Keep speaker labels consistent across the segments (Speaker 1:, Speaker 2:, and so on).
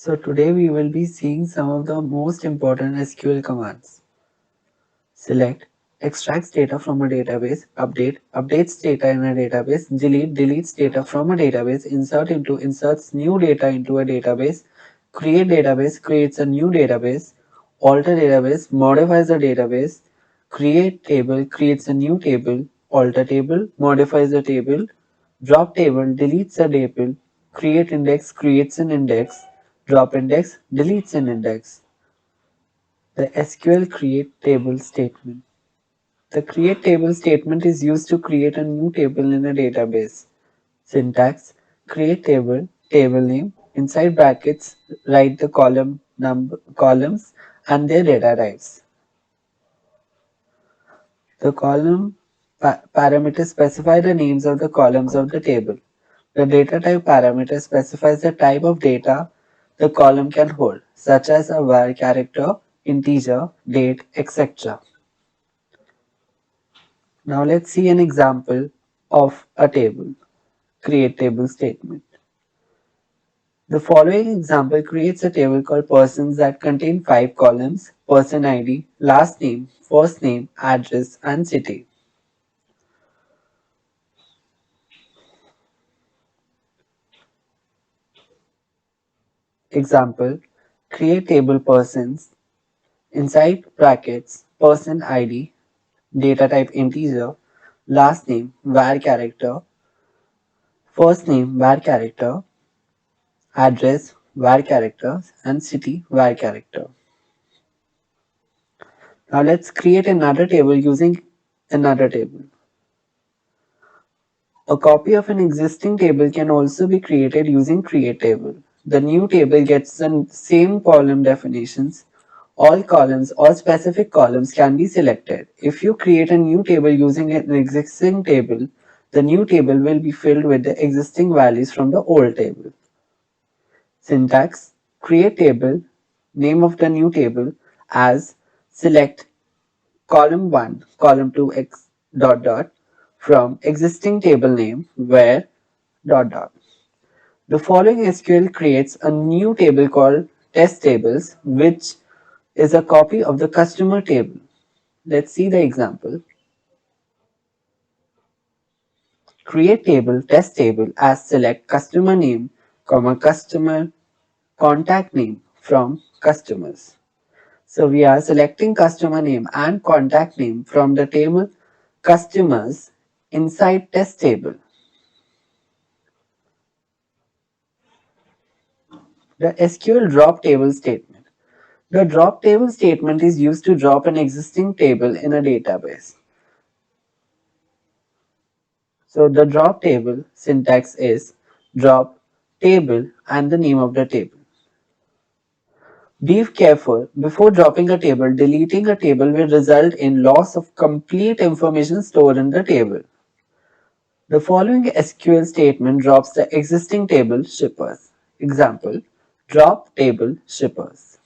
Speaker 1: So today we will be seeing some of the most important SQL commands. Select extracts data from a database, update updates data in a database, delete deletes data from a database, inserts new data into a database, create database creates a new database, alter database modifies a database, create table creates a new table, alter table modifies a table, drop table deletes a table, create index creates an index, drop index deletes an index. The SQL create table statement. The create table statement is used to create a new table in a database. Syntax: create table, table name, inside brackets write the columns and their data types. The column parameter specify the names of the columns of the table. The data type parameter specifies the type of data the column can hold, such as a var character, integer, date, etc. Now let's see an example of a table. Create table statement. The following example creates a table called persons that contain 5 columns: person ID, last name, first name, address, and city. Example: create table persons, inside brackets, person ID, data type integer, last name var character, first name var character, address var characters, and city var character. Now let's create another table using another table. A copy of an existing table can also be created using create table. The new table gets the same column definitions. All columns or specific columns can be selected. If you create a new table using an existing table, the new table will be filled with the existing values from the old table. Syntax: create table, name of the new table as select column 1, column 2 x dot dot from existing table name where dot dot. The following SQL creates a new table called test tables, which is a copy of the customer table. Let's see the example. Create table test table as select customer name, comma customer contact name from customers. So we are selecting customer name and contact name from the table customers inside test table. The SQL drop table statement. The drop table statement is used to drop an existing table in a database. So the drop table syntax is drop table and the name of the table. Be careful, before dropping a table, deleting a table will result in loss of complete information stored in the table. The following SQL statement drops the existing table shippers. Example: drop table shippers.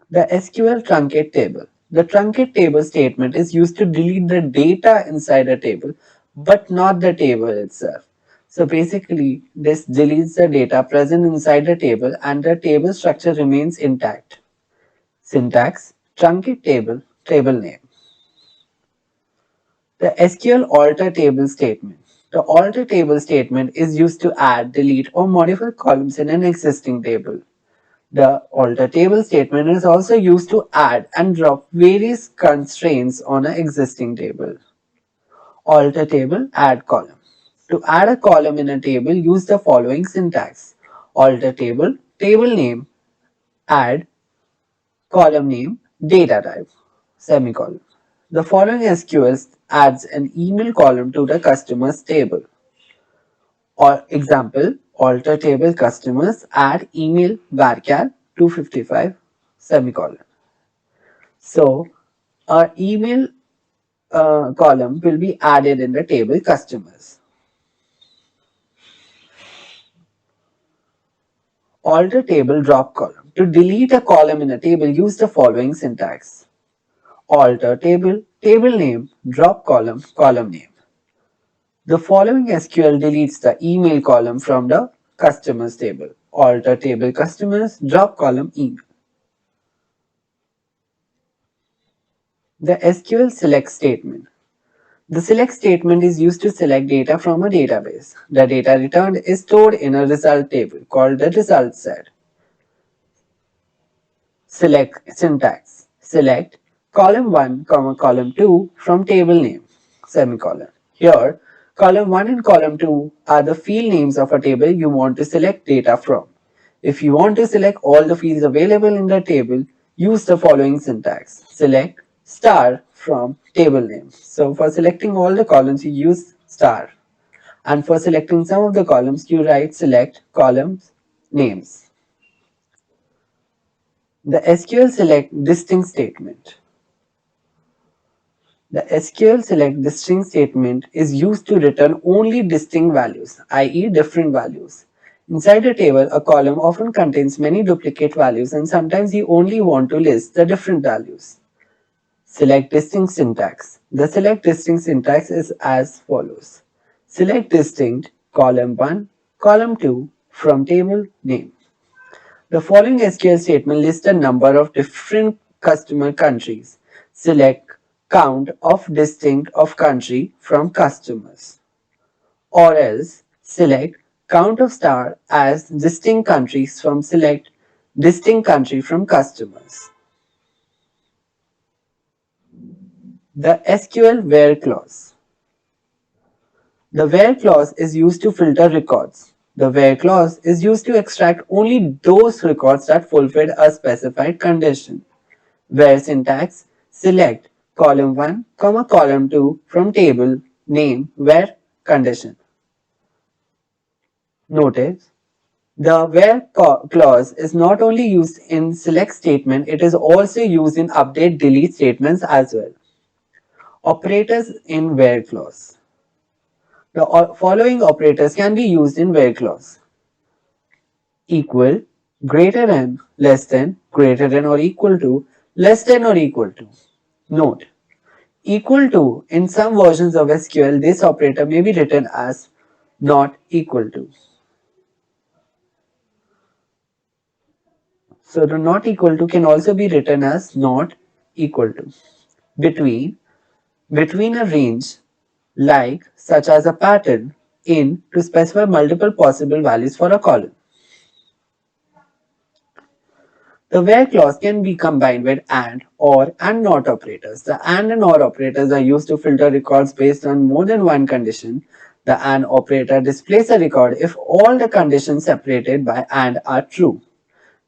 Speaker 1: The SQL truncate table. The truncate table statement is used to delete the data inside a table, but not the table itself. So basically, this deletes the data present inside the table and the table structure remains intact. Syntax: truncate table, table name. The SQL alter table statement. The alter table statement is used to add, delete, or modify columns in an existing table. The alter table statement is also used to add and drop various constraints on an existing table. Alter table, add column. To add a column in a table, use the following syntax: alter table, table name, add, column name, data type, semicolon. The following SQL adds an email column to the customers table. Or example, alter table customers, add email varchar 255 semicolon. So our email column will be added in the table customers. Alter table drop column. To delete a column in a table, use the following syntax: alter table, table name, drop column, column name. The following SQL deletes the email column from the customers table. Alter table customers, drop column email. The SQL select statement. The select statement is used to select data from a database. The data returned is stored in a result table called the result set. Select syntax. Select column 1, column 2 from table name, semicolon. Here, column 1 and column 2 are the field names of a table you want to select data from. If you want to select all the fields available in the table, use the following syntax. Select star from table name. So for selecting all the columns, you use star. And for selecting some of the columns, you write select columns names. The SQL select distinct statement. The SQL select distinct statement is used to return only distinct values, i.e. different values. Inside a table, a column often contains many duplicate values and sometimes you only want to list the different values. Select distinct syntax. The select distinct syntax is as follows. Select distinct column 1, column 2 from table name. The following SQL statement lists a number of different customer countries. Select count of distinct of country from customers. Or else select count of star as distinct countries from select distinct country from customers. The SQL Where clause. The Where clause is used to filter records. The Where clause is used to extract only those records that fulfilled a specified condition. Where syntax, select column 1, column 2 from table name where condition. Notice, the where clause is not only used in select statement, it is also used in update delete statements as well. Operators in where clause. The following operators can be used in where clause. Equal, greater than, less than, greater than or equal to, less than or equal to. Note, equal to, in some versions of SQL, this operator may be written as not equal to. So the not equal to can also be written as not equal to. Between a range, like such as a pattern, in to specify multiple possible values for a column. The where clause can be combined with and, or, and not operators. The and or operators are used to filter records based on more than one condition. The and operator displays a record if all the conditions separated by and are true.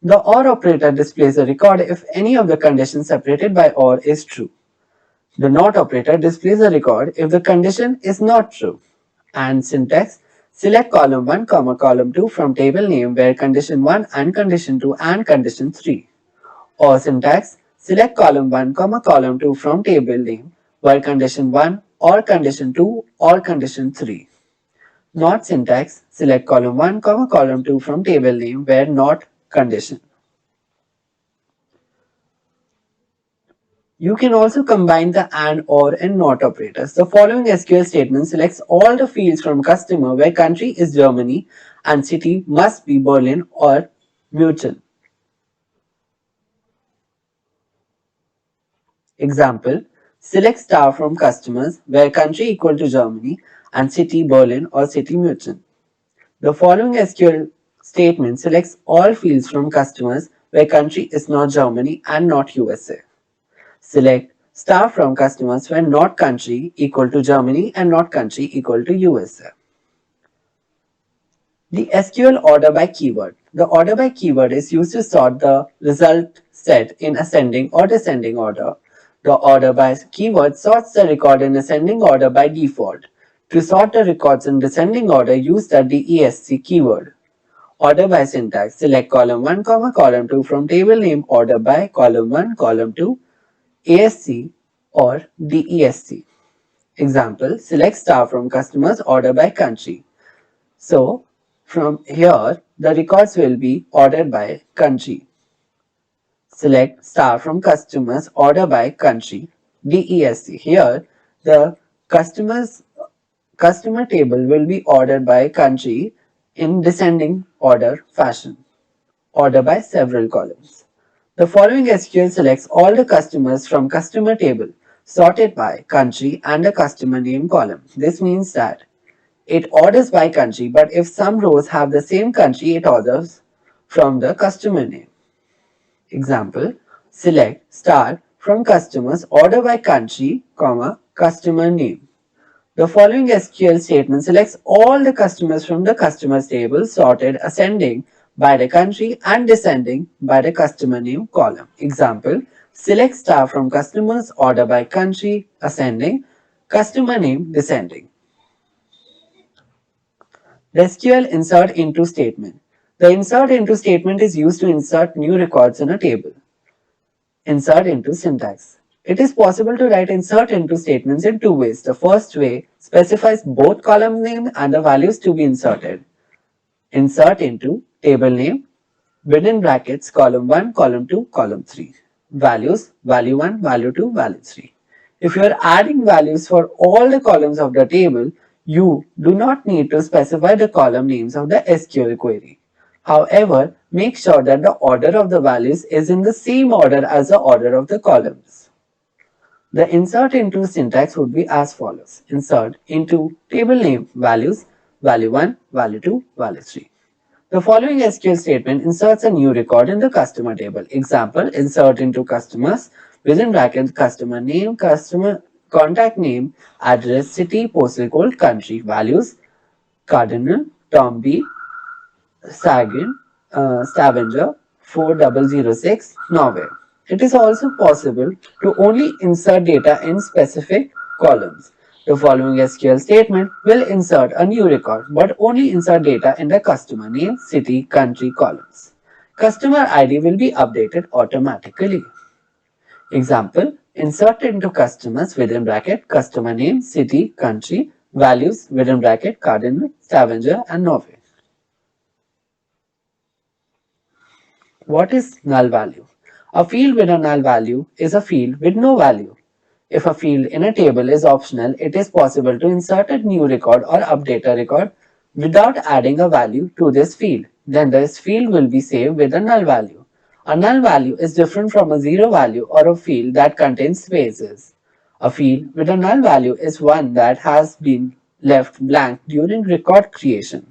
Speaker 1: The or operator displays a record if any of the conditions separated by or is true. The not operator displays a record if the condition is not true. And syntax, select column 1, column 2 from table name where condition 1 and condition 2 and condition 3. Or syntax, select column 1, column 2 from table name where condition 1 or condition 2 or condition 3. Not syntax, select column 1, column 2 from table name where not condition. You can also combine the and, or, and not operators. The following SQL statement selects all the fields from customer where country is Germany and city must be Berlin or München. Example, select star from customers where country equal to Germany and city Berlin or city München. The following SQL statement selects all fields from customers where country is not Germany and not USA. Select star from customers where not country equal to Germany and not country equal to USA. The SQL order by keyword. The order by keyword is used to sort the result set in ascending or descending order. The order by keyword sorts the record in ascending order by default. To sort the records in descending order, use the DESC keyword. Order by syntax. Select column 1, column 2 from table name order by column 1, column 2, ASC or DESC. Example, select star from customers order by country. So, from here, the records will be ordered by country. Select star from customers order by country, DESC. Here, the customers customer table will be ordered by country in descending order fashion, order by several columns. The following SQL selects all the customers from customer table sorted by country and a customer name column. This means that it orders by country, but if some rows have the same country, it orders from the customer name. Example, select star from customers order by country, comma, customer name. The following SQL statement selects all the customers from the customers table sorted ascending by the country and descending by the customer name column. Example, select star from customers order by country ascending, customer name descending. The SQL insert into statement. The insert into statement is used to insert new records in a table. Insert into syntax. It is possible to write insert into statements in two ways. The first way specifies both column name and the values to be inserted. Insert into table name within brackets column 1, column 2, column 3. Values value 1, value 2, value 3. If you are adding values for all the columns of the table, you do not need to specify the column names of the SQL query. However, make sure that the order of the values is in the same order as the order of the columns. The insert into syntax would be as follows. Insert into table name values, value 1, value 2, value 3. The following SQL statement inserts a new record in the customer table. Example, insert into customers within brackets customer name, customer contact name, address, city, postal code, country, values, Cardinal, Tom B, Stavanger 4006 Norway. It is also possible to only insert data in specific columns. The following SQL statement will insert a new record but only insert data in the customer name, city, country columns. Customer ID will be updated automatically. Example, insert into customers within bracket customer name, city, country, values within bracket Cardinal, Stavanger and Norway. What is null value? A field with a null value is a field with no value. If a field in a table is optional, it is possible to insert a new record or update a record without adding a value to this field. Then this field will be saved with a null value. A null value is different from a zero value or a field that contains spaces. A field with a null value is one that has been left blank during record creation.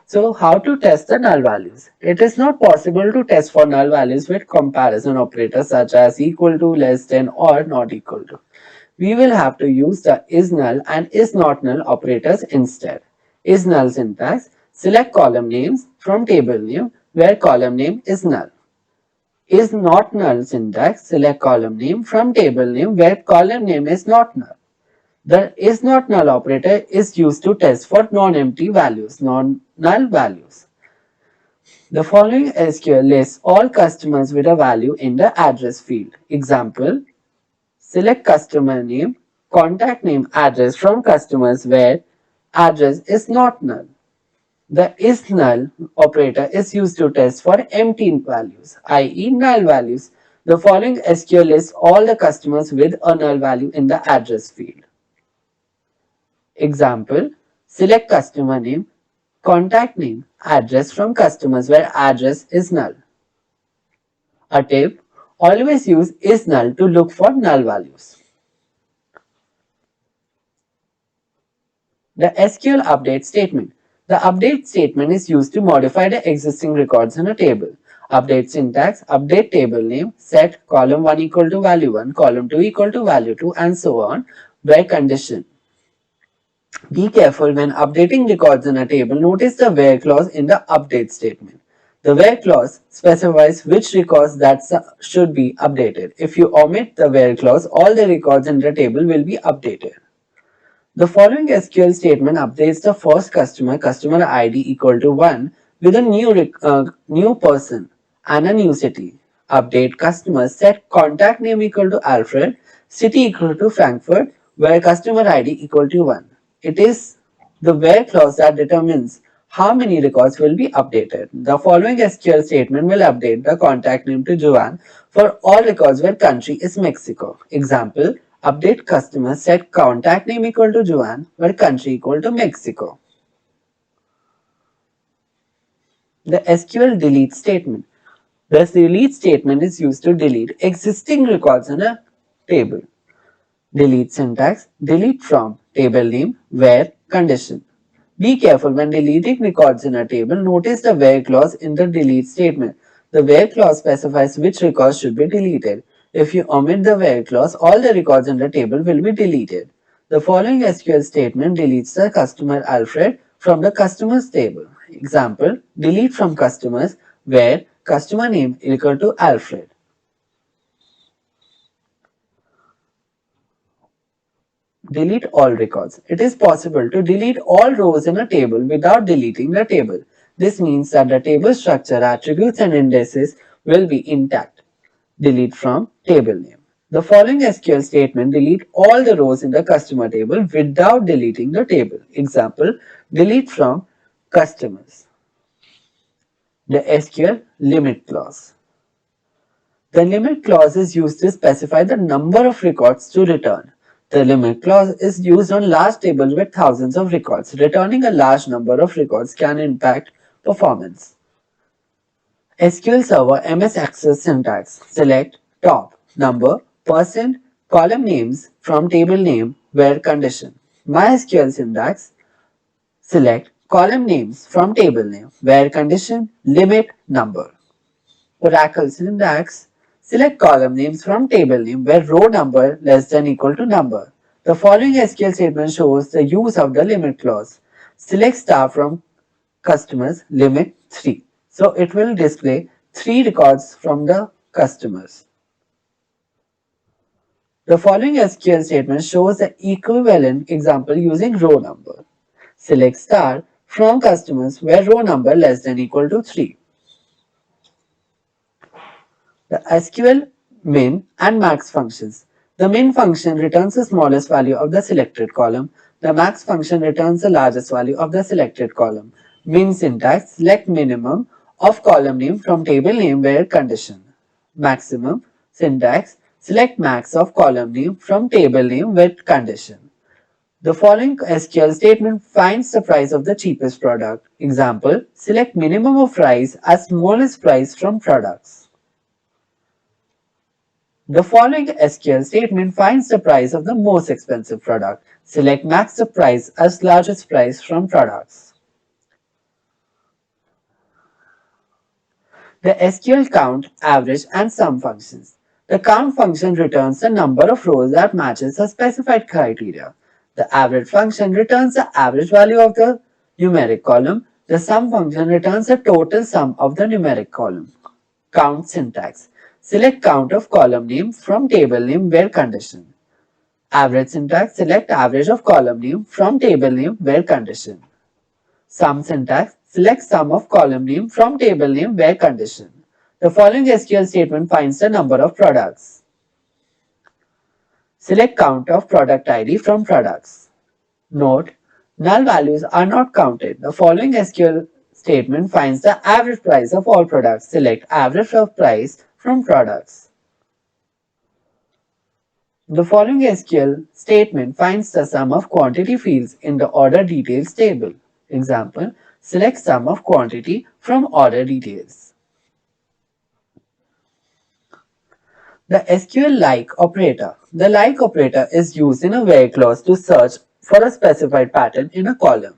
Speaker 1: So how to test the null values? It is not possible to test for null values with comparison operators such as equal to, less than or not equal to. We will have to use the is null and is not null operators instead. Is null syntax, select column names from table name where column name is null. Is not null syntax, select column name from table name where column name is not null. The is not null operator is used to test for non-empty values, non-null values. The following SQL lists all customers with a value in the address field. Example, select customer name, contact name, address from customers where address is not null. The is null operator is used to test for empty values, i.e. null values. The following SQL lists all the customers with a null value in the address field. Example, select customer name, contact name, address from customers where address is null. A tip, always use is null to look for null values. The SQL update statement. The update statement is used to modify the existing records in a table. Update syntax, update table name, set column 1 equal to value 1, column 2 equal to value 2 and so on, where condition. Be careful when updating records in a table. Notice the where clause in the update statement. The where clause specifies which records that should be updated. If you omit the where clause, all the records in the table will be updated. The following SQL statement updates the first customer ID equal to 1 with a new person and a new city. Update customer set contact name equal to Alfred, city equal to Frankfurt, where customer ID equal to 1. It is the where clause that determines how many records will be updated. The following SQL statement will update the contact name to Joanne for all records where country is Mexico. Example, Update customer set contact name equal to Joanne where country equal to Mexico. The SQL delete statement. The delete statement is used to delete existing records in a table. Delete syntax, delete from, table name, where, condition. Be careful when deleting records in a table. Notice the where clause in the delete statement. The where clause specifies which records should be deleted. If you omit the where clause, all the records in the table will be deleted. The following SQL statement deletes the customer Alfred from the customers table. Example, delete from customers where customer name equal to Alfred. Delete all records. It is possible to delete all rows in a table without deleting the table. This means that the table structure, attributes and indices will be intact. Delete from table name. The following SQL statement delete all the rows in the customer table without deleting the table. Example, delete from customers. The SQL limit clause. The limit clause is used to specify the number of records to return. The limit clause is used on large tables with thousands of records. Returning a large number of records can impact performance. SQL Server MS Access syntax. Select top, number, percent, column names from table name where condition. MySQL syntax. Select column names from table name where condition, limit, number. Oracle syntax. Select column names from table name where row number less than equal to number. The following SQL statement shows the use of the limit clause. Select star from customers limit 3. So it will display 3 records from the customers. The following SQL statement shows the equivalent example using row number. Select star from customers where row number less than equal to 3. The SQL min and max functions. The min function returns the smallest value of the selected column. The max function returns the largest value of the selected column. Min syntax, select minimum of column name from table name where condition. Maximum syntax, select max of column name from table name with condition. The following SQL statement finds the price of the cheapest product. Example, select minimum of price as smallest price from products. The following SQL statement finds the price of the most expensive product. Select max the price as largest price from products. The SQL count, average and sum functions. The count function returns the number of rows that matches a specified criteria. The average function returns the average value of the numeric column. The sum function returns the total sum of the numeric column. Count syntax. Select count of column name from table name where condition. Average syntax. Select average of column name from table name where condition. Sum syntax. Select sum of column name from table name where condition. The following SQL statement finds the number of products. Select count of product ID from products. Note, null values are not counted. The following SQL statement finds the average price of all products. Select average of price from products. The following SQL statement finds the sum of quantity fields in the order details table. Example, select sum of quantity from order details. The Sql-Like Operator. The like operator is used in a where clause to search for a specified pattern in a column.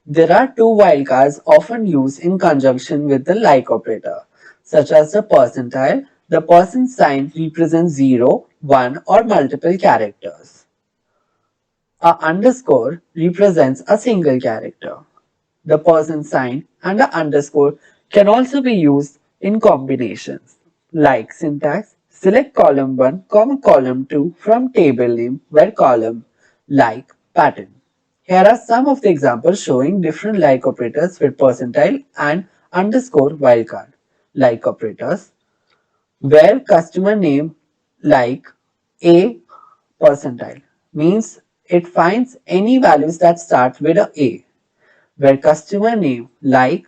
Speaker 1: There are two wildcards often used in conjunction with the like operator, such as the percentile. The percent sign represents 0, 1 or multiple characters. A underscore represents a single character. The percent sign and the underscore can also be used in combinations. Like syntax, select column 1, column 2 from table name where column like pattern. Here are some of the examples showing different like operators with percentile and underscore wildcard. Like operators, where customer name like a percentile means it finds any values that start with a A, where customer name like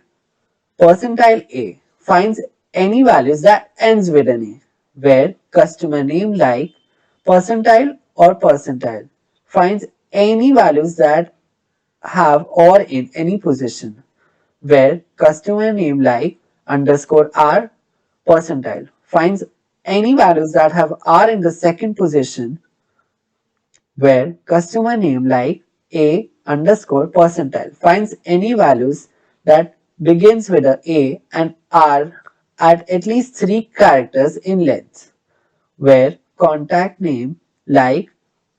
Speaker 1: percentile A finds any values that ends with an A, where customer name like percentile or percentile. Finds any values that have or in any position, where customer name like _r percentile finds any values that have r in the second position, where customer name like a underscore percentile finds any values that begins with a A and R at least 3 characters in length, where contact name like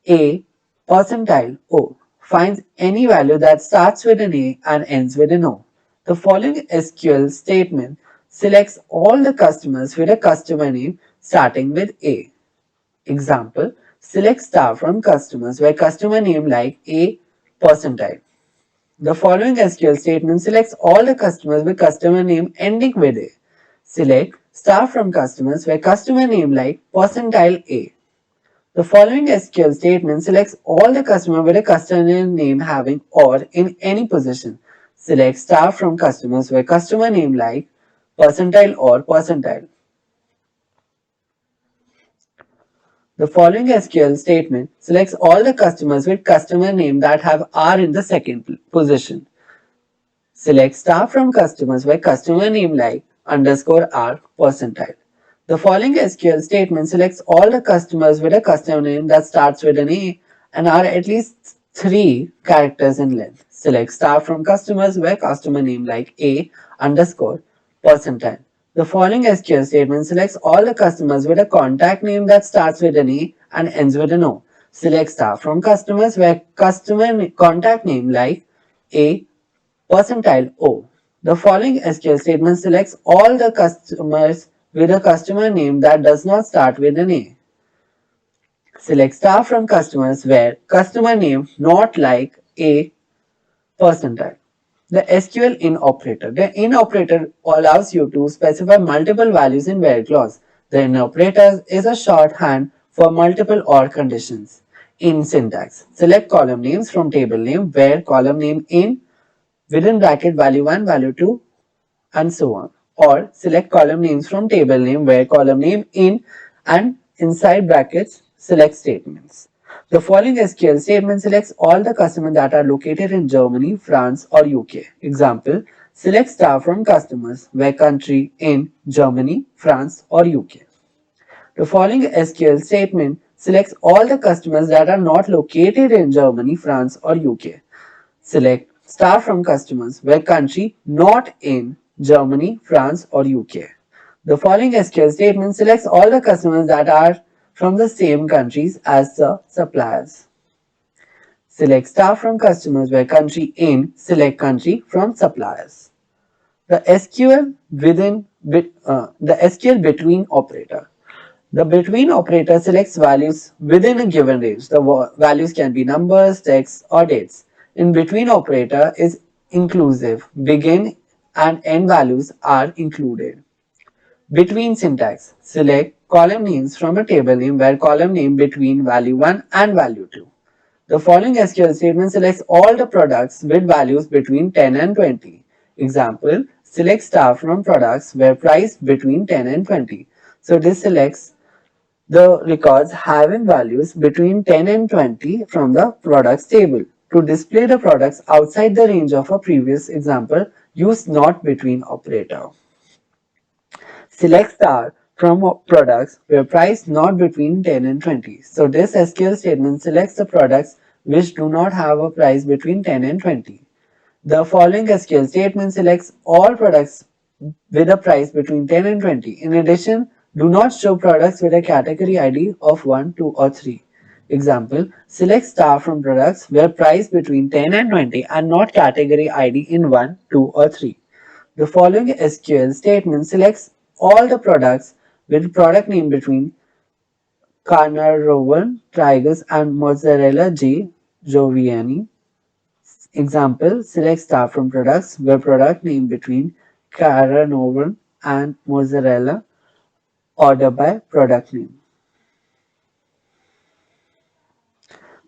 Speaker 1: A percentile O finds any value that starts with an A and ends with an O. The following SQL statement selects all the customers with a customer name starting with A. Example, select star from customers where customer name like A percentile. The following SQL statement selects all the customers with customer name ending with A. Select star from customers where customer name like percentile A. The following SQL statement selects all the customers with a customer name having or in any position. Select star from customers where customer name like percentile or percentile. The following SQL statement selects all the customers with customer name that have R in the second position. Select star from customers where customer name like _r percentile. The following SQL statement selects all the customers with a customer name that starts with an A and are at least 3 characters in length. Select star from customers where customer name like A underscore percentile. The following SQL statement selects all the customers with a contact name that starts with an A and ends with an O. Select star from customers where customer contact name like A percentile O. The following SQL statement selects all the customers with a customer name that does not start with an A. Select star from customers where customer name not like A percentile. The SQL in operator. The in operator allows you to specify multiple values in where clause. The in operator is a shorthand for multiple or conditions. In syntax. Select column names from table name where column name in within bracket value 1, value 2 and so on. Or select column names from table name where column name in and inside brackets select statements. The following SQL statement selects all the customers that are located in Germany, France or UK. Example, select star from customers where country in Germany, France or UK. The following SQL statement selects all the customers that are not located in Germany, France or UK. Select star from customers where country not in Germany, France or UK. The following SQL statement selects all the customers that are from the same countries as the suppliers. Select star from customers where country in select country from suppliers. The SQL between operator. The between operator selects values within a given range. The values can be numbers, text or dates. In between operator is inclusive. Begin and end values are included. Between syntax. Select column names from a table name where column name between value 1 and value 2. The following SQL statement selects all the products with values between 10 and 20. Example, select star from products where price between 10 and 20. So this selects the records having values between 10 and 20 from the products table. To display the products outside the range of a previous example, use not between operator. Select star from products where price not between 10 and 20. So this SQL statement selects the products which do not have a price between 10 and 20. The following SQL statement selects all products with a price between 10 and 20. In addition, do not show products with a category ID of 1, 2 or 3. Example, select star from products where price between 10 and 20 and not category ID in 1, 2 or 3. The following SQL statement selects all the products with product name between Carnarvon, Tigers and Mozzarella J. Giovanni. Example, select star from products where product name between Carnarvon and Mozzarella. Order by product name.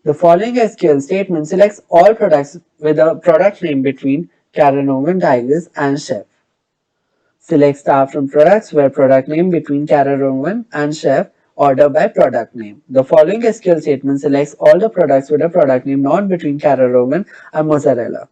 Speaker 1: The following SQL statement selects all products with a product name between Carnarvon, Tigers and Chef. Select star from products where product name between Carnarvon and Chef order by product name. The following SQL statement selects all the products with a product name not between Carrot Rowan and mozzarella.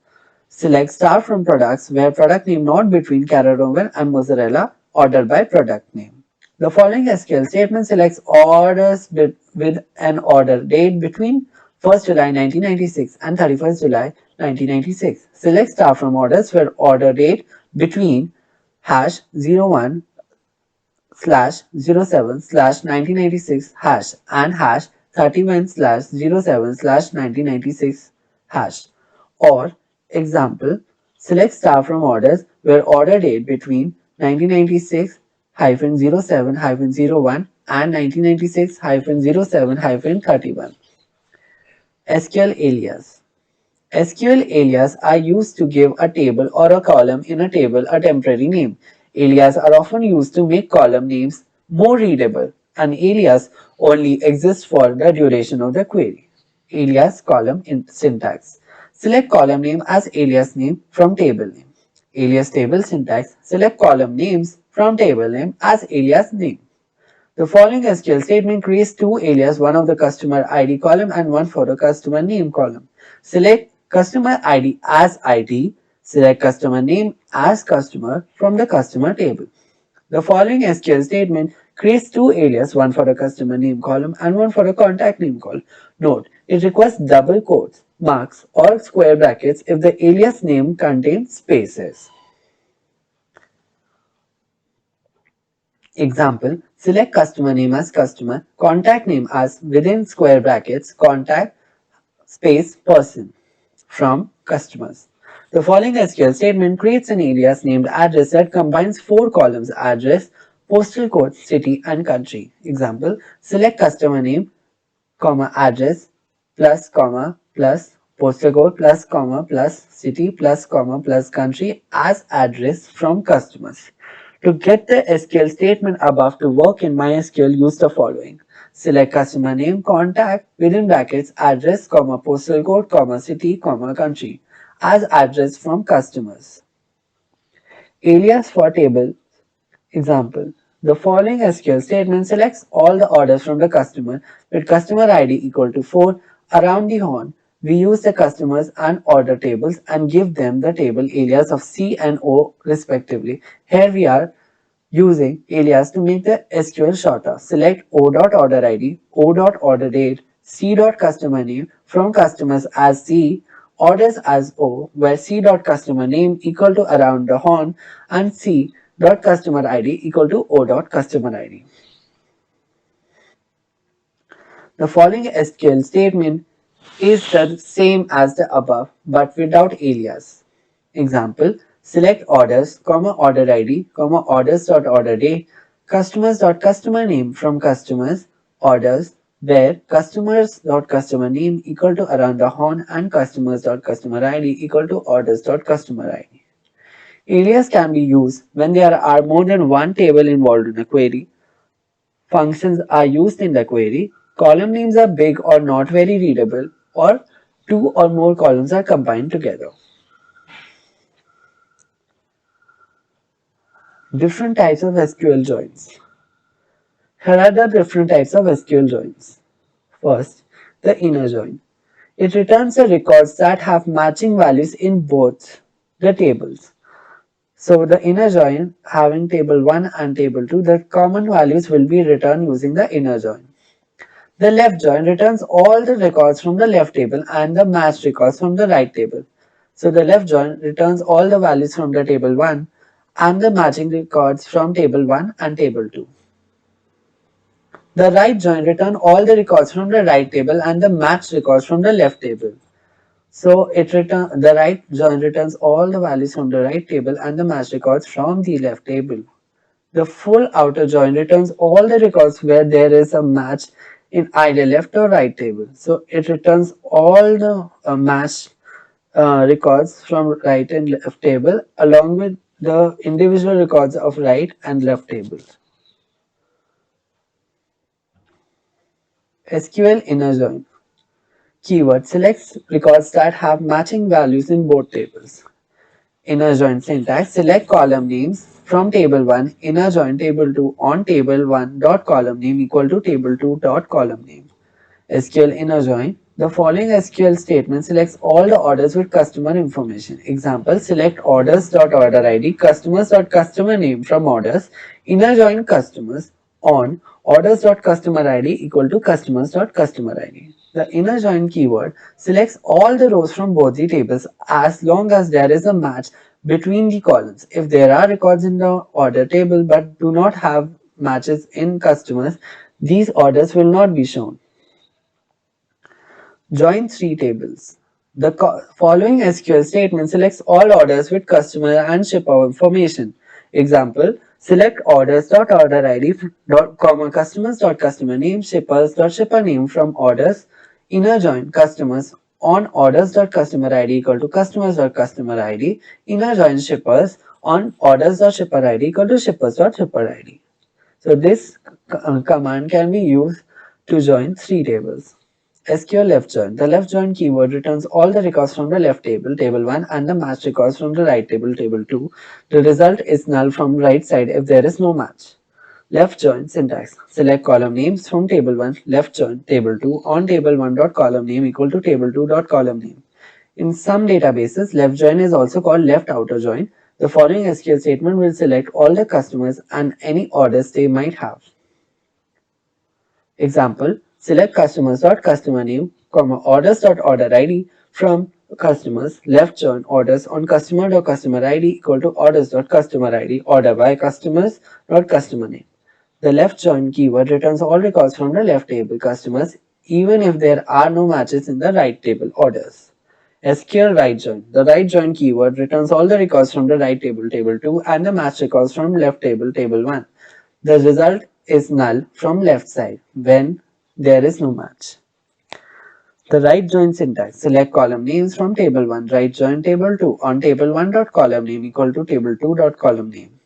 Speaker 1: Select star from products where product name not between Carrot Rowan and mozzarella, order by product name. The following SQL statement selects orders with an order date between 1st July 1996 and 31st July 1996. Select star from orders where order date between #01 slash 07 slash 1996 hash and hash 31 slash 07 slash 1996 hash. Or example, select star from orders where order date between 1996-07-01 and 1996-07-31. SQL alias. SQL alias are used to give a table or a column in a table a temporary name. Alias are often used to make column names more readable. An alias only exists for the duration of the query. Alias column in syntax. Select column name as alias name from table name. Alias table syntax. Select column names from table name as alias name. The following SQL statement creates two alias, one of the customer ID column and one for the customer name column. Select customer ID as ID, select customer name as customer from the customer table. The following SQL statement creates two alias, one for the customer name column and one for the contact name column. Note, it requires double quotes, marks or square brackets if the alias name contains spaces. Example, select customer name as customer, contact name as within square brackets, contact space person from customers. The following SQL statement creates an alias named address that combines four columns: address, postal code, city, and country. Example, select customer name, address, plus postal code, plus city, plus country as address from customers. To get the SQL statement above to work in MySQL, use the following. Select customer name, contact, within brackets, address, postal code, city, country as address from customers. Alias for table. Example, the following SQL statement selects all the orders from the customer with customer ID equal to 4 around the horn. We use the customers and order tables and give them the table alias of C and O respectively. Here we are using alias to make the SQL shorter. Select O.order ID, O.order date, C.customer name from customers as C, orders as O, where C.customer name equal to around the horn and C.customer ID equal to O.customer ID. The following SQL statement is the same as the above but without alias. Example, select orders, order ID, orders.order date, customers.customer name from customers, orders, where customers.customer name equal to around the horn and customers.customer ID equal to orders.customer ID. Alias can be used when there are more than one table involved in a query. Functions are used in the query. Column names are big or not very readable, or two or more columns are combined together. Different types of SQL joins. Here are the different types of SQL joins. First, the inner join. It returns the records that have matching values in both the tables. So the inner join having table 1 and table 2, the common values will be returned using the inner join. The left join returns all the records from the left table and the matched records from the right table. So the left join returns all the values from the table 1 and the matching records from table 1 and table 2. The right join returns all the records from the right table and the matched records from the left table. So the right join returns all the values from the right table and the matched records from the left table. The full outer join returns all the records where there is a match in either left or right table. So it returns all the matched records from right and left table along with the individual records of right and left tables. SQL Inner Join. Keyword selects records that have matching values in both tables. Inner join syntax. Select column names from table 1, inner join table 2 on table 1 dot column name equal to table 2 dot column name. SQL inner join. The following SQL statement selects all the orders with customer information. Example, select orders.order ID, customers.customer name from orders, inner join customers on orders.customer ID equal to customers.customer ID. The inner join keyword selects all the rows from both the tables as long as there is a match between the columns. If there are records in the order table but do not have matches in customers, these orders will not be shown. Join three tables. The following SQL statement selects all orders with customer and shipper information. Example, select orders.order ID, customers.customer name, shippers.shipper name from orders, inner join customers on orders.customer ID equal to customers.customer ID, inner join shippers on orders.shipper ID equal to shippers.shipper ID. So this command can be used to join three tables. SQL left join. The left join keyword returns all the records from the left table, table 1, and the matched records from the right table, table 2. The result is null from right side if there is no match. Left join syntax. Select column names from table 1, left join, table 2, on table 1 dot column name equal to table 2 dot column name. In some databases, left join is also called left outer join. The following SQL statement will select all the customers and any orders they might have. Example, select customers.customer name, orders.order ID from customers, left join orders on customer.customer ID equal to orders.customer ID, order by customers.customer name. The left join keyword returns all records from the left table customers even if there are no matches in the right table orders. SQL right join. The right join keyword returns all the records from the right table, table 2, and the matched records from left table, table 1. The result is null from left side when there is no match. The right join syntax. Select column names from table 1, right join table 2 on table 1 dot column name equal to table 2 dot column name.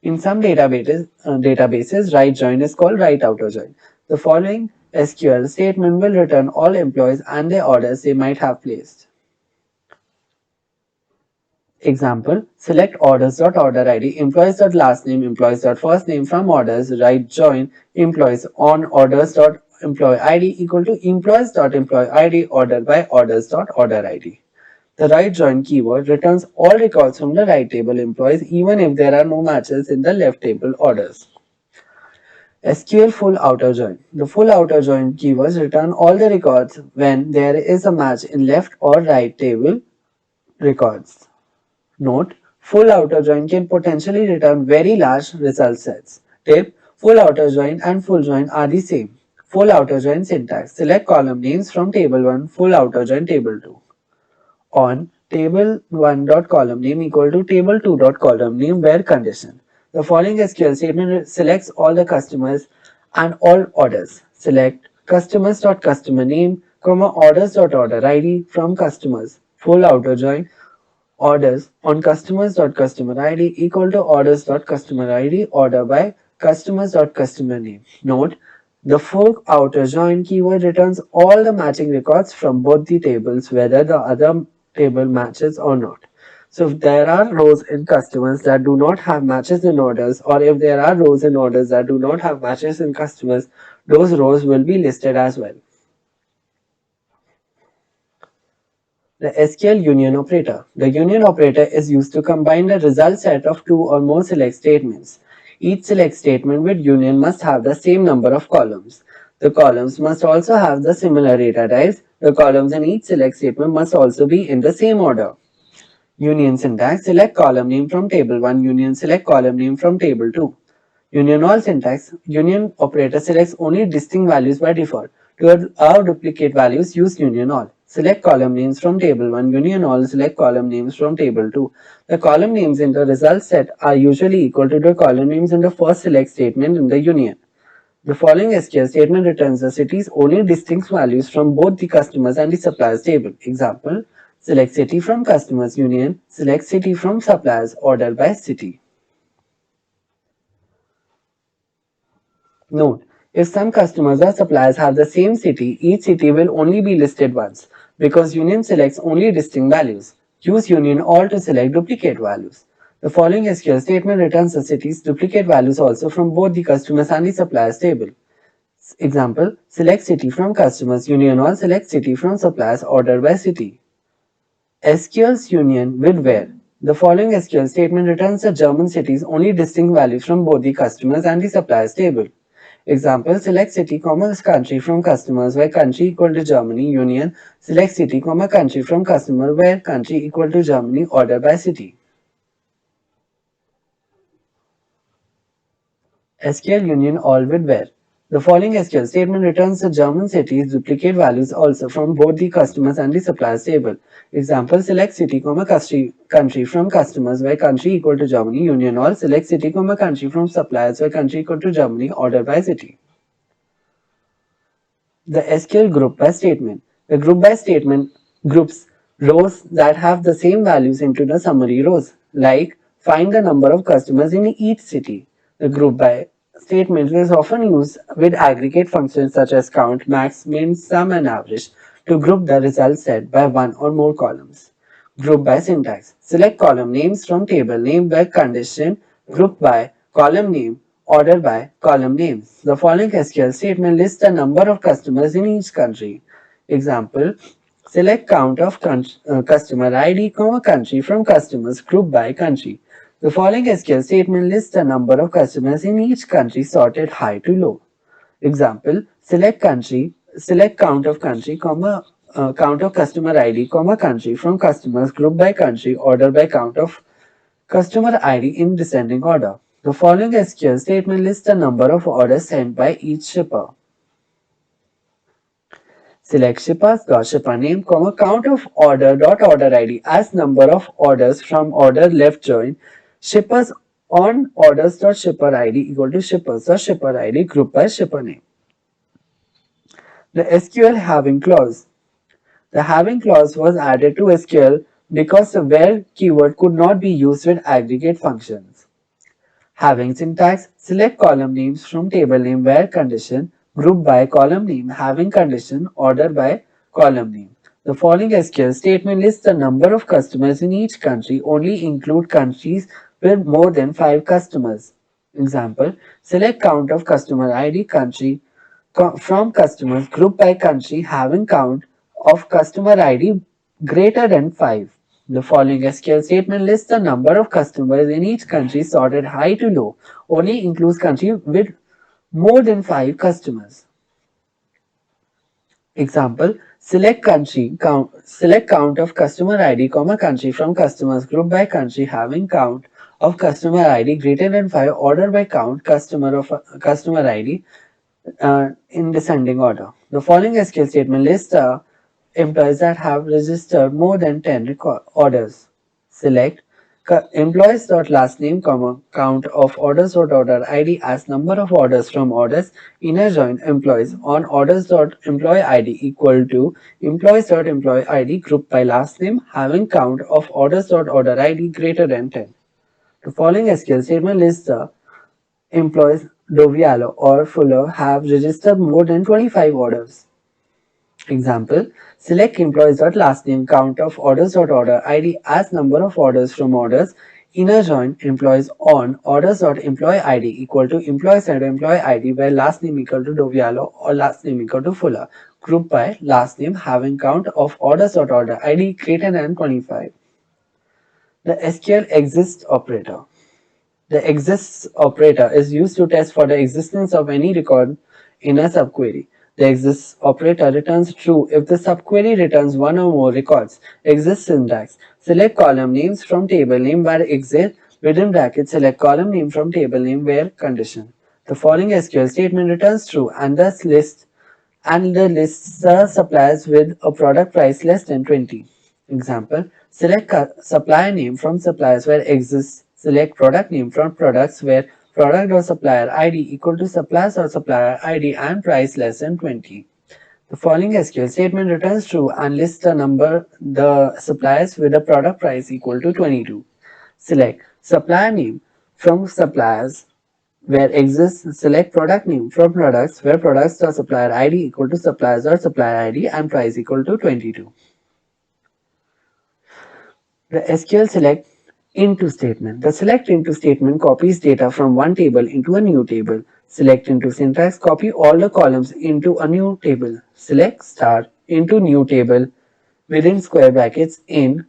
Speaker 1: In some databases, right join is called right outer join. The following SQL statement will return all employees and their orders they might have placed. Example, select orders.order ID, employees.last name, employees.first name from orders, right join, employees on orders.employee ID equal to employees.employee ID, order by orders.order ID. The right join keyword returns all records from the right table employees even if there are no matches in the left table orders. SQL full outer join. The full outer join keywords return all the records when there is a match in left or right table records. Note, full outer join can potentially return very large result sets. Tip, full outer join and full join are the same. Full outer join syntax. Select column names from table 1, full outer join table 2. On table 1 dot column name equal to table 2 dot column name where condition. The following SQL statement selects all the customers and all orders. Select customers dot customer name, orders dot order ID from customers. Full outer join orders on customers.customer ID equal to orders.customer ID, order by customers.customer name. Note, the full outer join keyword returns all the matching records from both the tables whether the other table matches or not. So if there are rows in customers that do not have matches in orders, or if there are rows in orders that do not have matches in customers, those rows will be listed as well. The SQL Union Operator. The Union Operator is used to combine the result set of two or more select statements. Each select statement with union must have the same number of columns. The columns must also have the similar data types. The columns in each select statement must also be in the same order. Union syntax. Select column name from table 1. Union select column name from table 2. Union all syntax. Union operator selects only distinct values by default. To allow duplicate values, use union all. Select column names from table 1. Union all select column names from table 2. The column names in the result set are usually equal to the column names in the first select statement in the union. The following SQL statement returns the city's only distinct values from both the customers and the suppliers table. Example, select city from customers union, select city from suppliers order by city. Note, if some customers or suppliers have the same city, each city will only be listed once because union selects only distinct values. Use union all to select duplicate values. The following SQL statement returns the city's duplicate values also from both the customers and the suppliers table. Example, select city from customers, union all, select city from suppliers, order by city. SQL's union with where. The following SQL statement returns the German city's only distinct values from both the customers and the suppliers table. Example, select city, country from customers where country equal to Germany, union, select city, country from customer where country equal to Germany, order by city. SQL union all with where. The following SQL statement returns the German city's duplicate values also from both the customers and the suppliers table. Example, select city, country from customers where country equal to Germany, union all, select city, country from suppliers where country equal to Germany, order by city. The SQL group by statement. The group by statement groups rows that have the same values into the summary rows, like find the number of customers in each city. The group by statement is often used with aggregate functions such as count, max, min, sum, and average to group the results set by one or more columns. Group by syntax. Select column names from table name by condition, group by column name, order by column names. The following SQL statement lists the number of customers in each country. Example, select count of customer ID, country from customers, group by country. The following SQL statement lists the number of customers in each country sorted high to low. Example, select count of country, count of customer ID, country from customers, group by country, order by count of customer ID in descending order. The following SQL statement lists the number of orders sent by each shipper. Select shipper name, count of order ID as number of orders from order left join, shippers on orders.shipper ID equal to shippers.shipper ID group by shipper name. The SQL Having Clause. The Having Clause was added to SQL because the where keyword could not be used with aggregate functions. Having syntax, select column names from table name where condition, group by column name, having condition, order by column name. The following SQL statement lists the number of customers in each country, only include countries with more than 5 customers. Example, select count of customer ID country from customers, group by country, having count of customer ID greater than 5. The following SQL statement lists the number of customers in each country sorted high to low, only includes country with more than 5 customers. Example, select count of customer ID, country from customers, group by country, having count of customer ID greater than 5, order by count customer ID in descending order. The following SQL statement lists the employees that have registered more than 10 orders. Select employees.last name, count of orders.order ID as number of orders from orders, inner join employees on orders.employee ID equal to employees.employee ID group by last name having count of orders.order ID greater than 10. The following SQL statement lists the employees Dovialo or Fuller have registered more than 25 orders. Example, select employees.last name, count of orders.order ID as number of orders from orders, inner join employees on orders.employee ID equal to employees.employee ID where last name equal to Dovialo or last name equal to Fuller, group by last name having count of orders.order ID greater than 25. The SQL Exist Operator. The exists operator is used to test for the existence of any record in a subquery. The exists operator returns true if the subquery returns one or more records. Exist syntax. Select column names from table name where exist within brackets select column name from table name where condition. The following SQL statement returns true and thus lists suppliers with a product price less than 20. Example, select supplier name from suppliers where exists, select product name from products where product or supplier ID equal to suppliers or supplier ID and price less than 20. The following SQL statement returns true and lists the suppliers with a product price equal to 22. Select supplier name from suppliers where exists, select product name from products where products or supplier ID equal to suppliers or supplier ID and price equal to 22. The SQL Select Into statement. The Select Into statement copies data from one table into a new table. Select Into syntax, copy all the columns into a new table. Select star into new table within square brackets in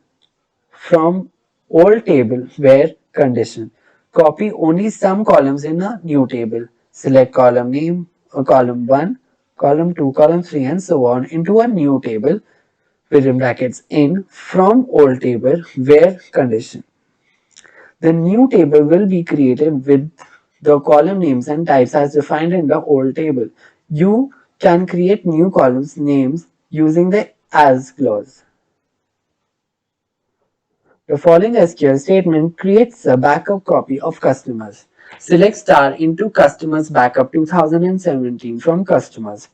Speaker 1: from old table where condition. Copy only some columns in a new table. Select column name, column 1, column 2, column 3 and so on into a new table within brackets in from old table where condition. The new table will be created with the column names and types as defined in the old table. You can create new columns names using the as clause. The following SQL statement creates a backup copy of customers. Select star into customers backup 2017 from customers.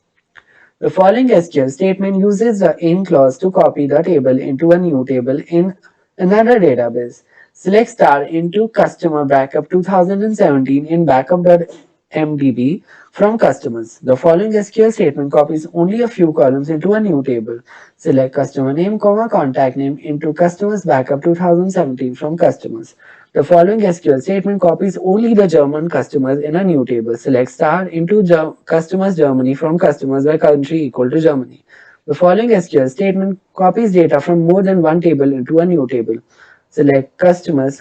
Speaker 1: The following SQL statement uses the in clause to copy the table into a new table in another database. Select star into customer backup 2017 in backup.mdb from customers. The following SQL statement copies only a few columns into a new table. Select customer name, contact name into customers backup 2017 from customers. The following SQL statement copies only the German customers in a new table. Select star into customers Germany from customers where country equal to Germany. The following SQL statement copies data from more than one table into a new table. Select customers,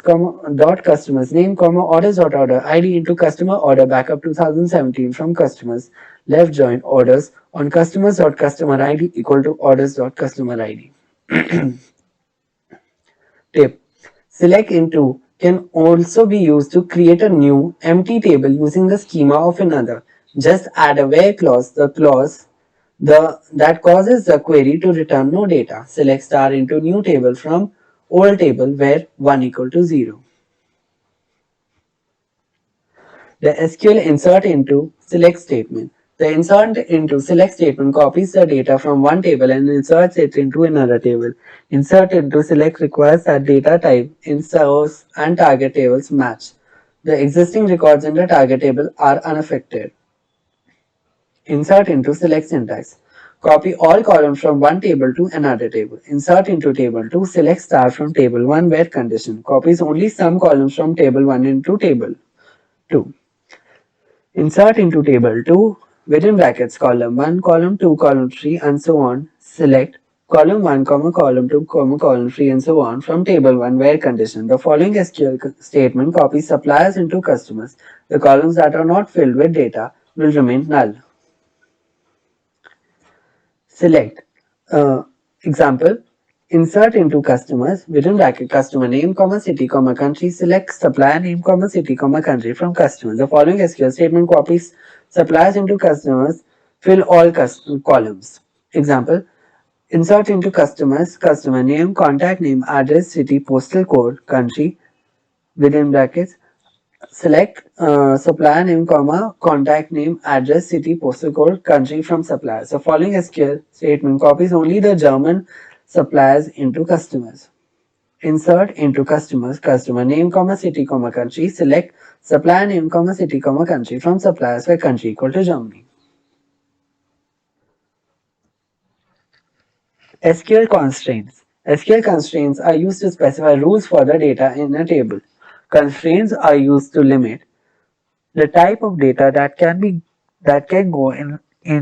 Speaker 1: dot customers name, orders dot order ID into customer order backup 2017 from customers. Left join orders on customers dot customer ID equal to orders dot customer ID. Tip. Select into can also be used to create a new empty table using the schema of another. Just add a where clause, the clause that causes the query to return no data. Select star into new table from old table where 1 equal to 0. The SQL insert into select statement. The insert into select statement copies the data from one table and inserts it into another table. Insert into select requires that data type in source and target tables match. The existing records in the target table are unaffected. Insert into select syntax. Copy all columns from one table to another table. Insert into table 2. Select star from table 1 where condition. Copies only some columns from table 1 into table 2. Insert into table 2 within brackets column 1, column 2, column 3 and so on. Select column 1, column 2, column 3 and so on from table 1 where condition. The following SQL statement copies suppliers into customers. The columns that are not filled with data will remain null. Select example, insert into customers within bracket customer name, city, country. Select supplier name, city, country from customers. The following SQL statement copies suppliers into customers, fill all columns. Example, insert into customers, customer name, contact name, address, city, postal code, country within brackets. Select supplier name, contact name, address, city, postal code, country from suppliers. The following SQL statement copies only the German suppliers into customers. Insert into customers, customer name, city, country. Select supplier name, city, country from suppliers where country equal to Germany. SQL constraints. SQL constraints are used to specify rules for the data in a table. Constraints are used to limit the type of data that can go in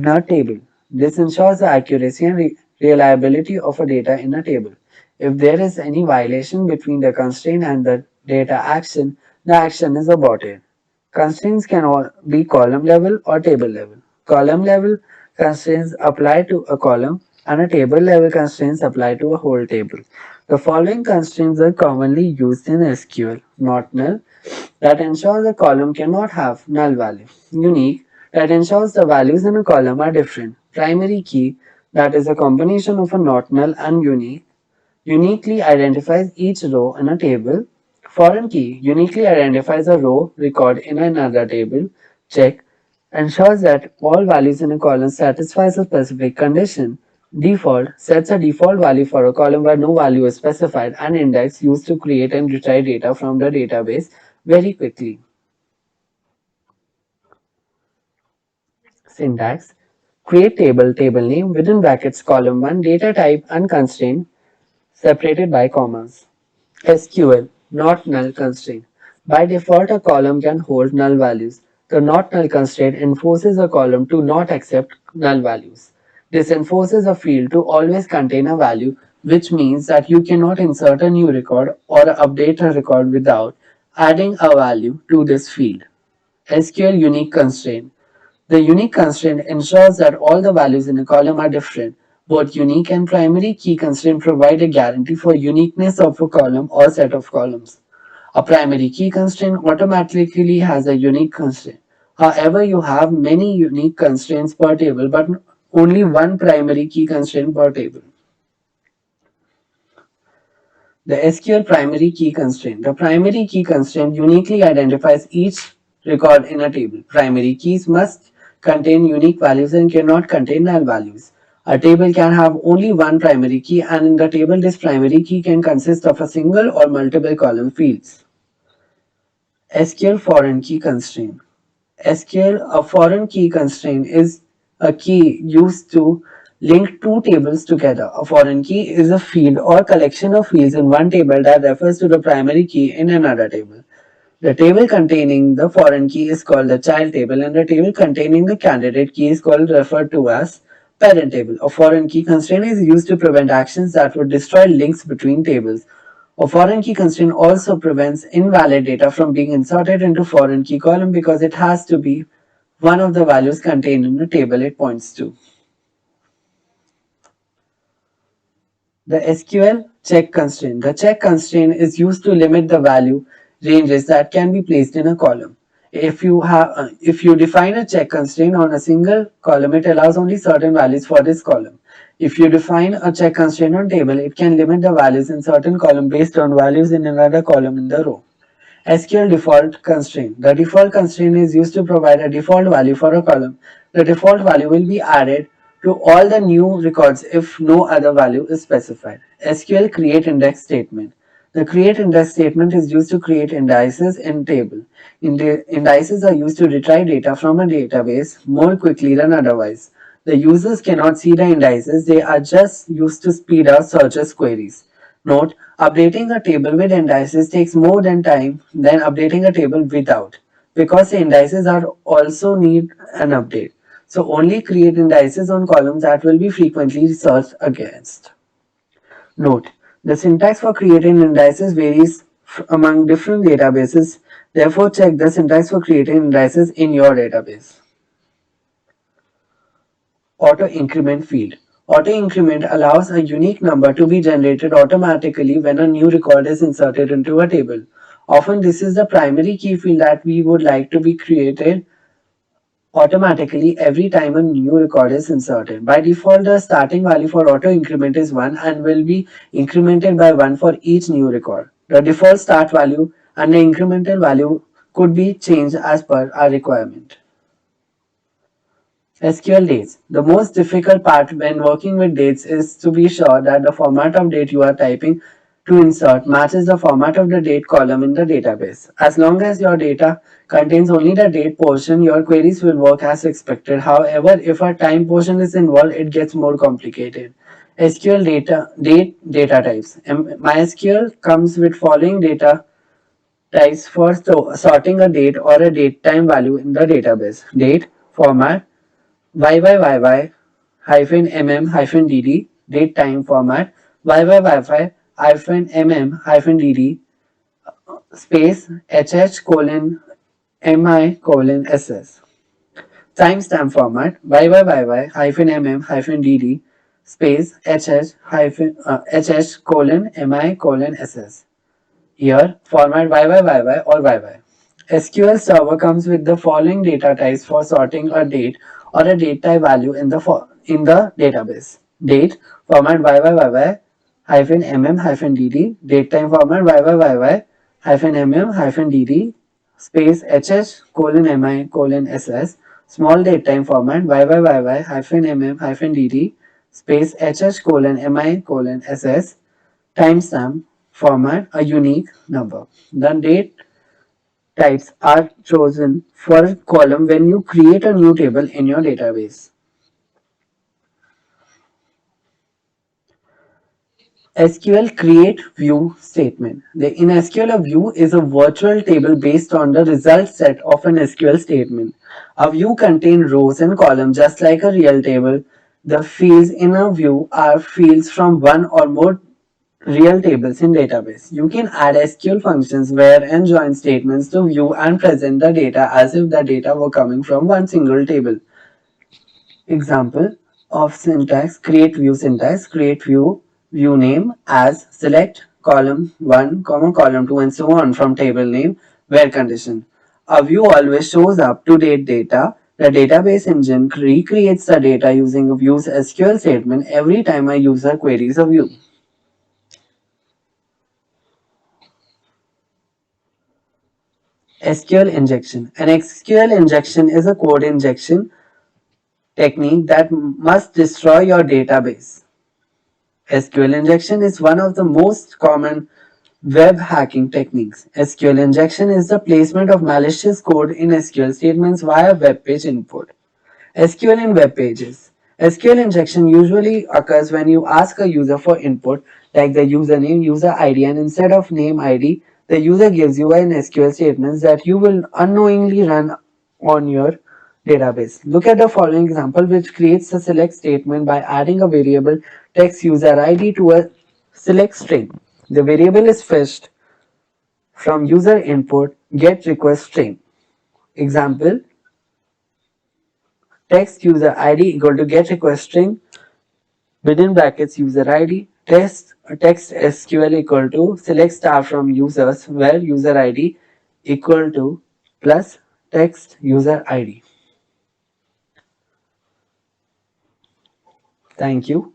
Speaker 1: a table. This ensures the accuracy and reliability of a data in a table. If there is any violation between the constraint and the data action, the action is aborted. Constraints can be column level or table level. Column level constraints apply to a column and a table level constraints apply to a whole table. The following constraints are commonly used in SQL: not null, that ensures a column cannot have null value. Unique, that ensures the values in a column are different. Primary key, that is a combination of a not null and unique, uniquely identifies each row in a table. Foreign key uniquely identifies a row record in another table. Check ensures that all values in a column satisfies a specific condition. Default sets a default value for a column where no value is specified, and index used to create and retrieve data from the database very quickly. Syntax: create table name within brackets column 1 data type and constraint separated by commas. SQL Not Null Constraint. By default, a column can hold null values. The Not Null Constraint enforces a column to not accept null values. This enforces a field to always contain a value, which means that you cannot insert a new record or update a record without adding a value to this field. SQL Unique Constraint. The unique constraint ensures that all the values in a column are different. Both unique and primary key constraint provide a guarantee for uniqueness of a column or set of columns. A primary key constraint automatically has a unique constraint. However, you have many unique constraints per table, but only one primary key constraint per table. The SQL primary key constraint. The primary key constraint uniquely identifies each record in a table. Primary keys must contain unique values and cannot contain null values. A table can have only one primary key, and in the table this primary key can consist of a single or multiple column fields. SQL Foreign Key Constraint. SQL, a foreign key constraint, is a key used to link two tables together. A foreign key is a field or collection of fields in one table that refers to the primary key in another table. The table containing the foreign key is called the child table, and the table containing the candidate key is called referred to as parent table. A foreign key constraint is used to prevent actions that would destroy links between tables. A foreign key constraint also prevents invalid data from being inserted into foreign key column because it has to be one of the values contained in the table it points to. The SQL check constraint. The check constraint is used to limit the value ranges that can be placed in a column. If you define a check constraint on a single column, it allows only certain values for this column. If you define a check constraint on table, it can limit the values in certain column based on values in another column in the row. SQL default constraint. The default constraint is used to provide a default value for a column. The default value will be added to all the new records if no other value is specified. SQL create index statement. The create index statement is used to create indices in table. Indices are used to retrieve data from a database more quickly than otherwise. The users cannot see the indices, they are just used to speed up searches queries. Note, updating a table with indices takes more time than updating a table without, because the indices are also need an update. So only create indices on columns that will be frequently searched against. Note, the syntax for creating indices varies among different databases. Therefore, check the syntax for creating indices in your database. Auto increment field. Auto increment allows a unique number to be generated automatically when a new record is inserted into a table. Often this is the primary key field that we would like to be created automatically every time a new record is inserted. By default, the starting value for auto increment is 1 and will be incremented by 1 for each new record. The default start value and the incremental value could be changed as per our requirement. SQL dates. The most difficult part when working with dates is to be sure that the format of date you are typing to insert matches the format of the date column in the database. As long as your data contains only the date portion, your queries will work as expected. However, if a time portion is involved, it gets more complicated. SQL data types. MySQL comes with following data types for sorting a date or a date time value in the database. Date, format, YYYY hyphen MM hyphen DD date time format YYYY hyphen MM hyphen DD space HH colon MI colon SS timestamp format YYYY hyphen MM hyphen DD space HH hyphen HH colon MI colon SS. Here, format YYYY or YY. SQL Server comes with the following data types for sorting a date or a date type value in the database. Date, format YYYY hyphen mm hyphen dd, date time format YYYY hyphen mm hyphen dd, space hh colon mi colon ss, small date time format YYYY hyphen mm hyphen dd, space hh colon mi colon ss, timestamp format a unique number. The date types are chosen for a column when you create a new table in your database. SQL Create View Statement. In SQL, a view is a virtual table based on the result set of an SQL statement. A view contains rows and columns just like a real table. The fields in a view are fields from one or more real tables in database. You can add SQL functions where and join statements to view and present the data as if the data were coming from one single table. Example of syntax: create view syntax: create view name as select column 1, column 2 and so on from table name where condition. A view always shows up to date data. The database engine recreates the data using a view's SQL statement every time a user queries a view. SQL injection. An SQL injection is a code injection technique that must destroy your database. SQL injection is one of the most common web hacking techniques. SQL injection is the placement of malicious code in SQL statements via web page input. SQL in web pages. SQL injection usually occurs when you ask a user for input like the username, user ID, and instead of name ID, the user gives you an SQL statement that you will unknowingly run on your database. Look at the following example, which creates a select statement by adding a variable text user ID to a select string. The variable is fetched from user input get request string. Example: text user ID equal to get request string within brackets user ID, text SQL equal to select star from users where user ID equal to plus text user ID. Thank you.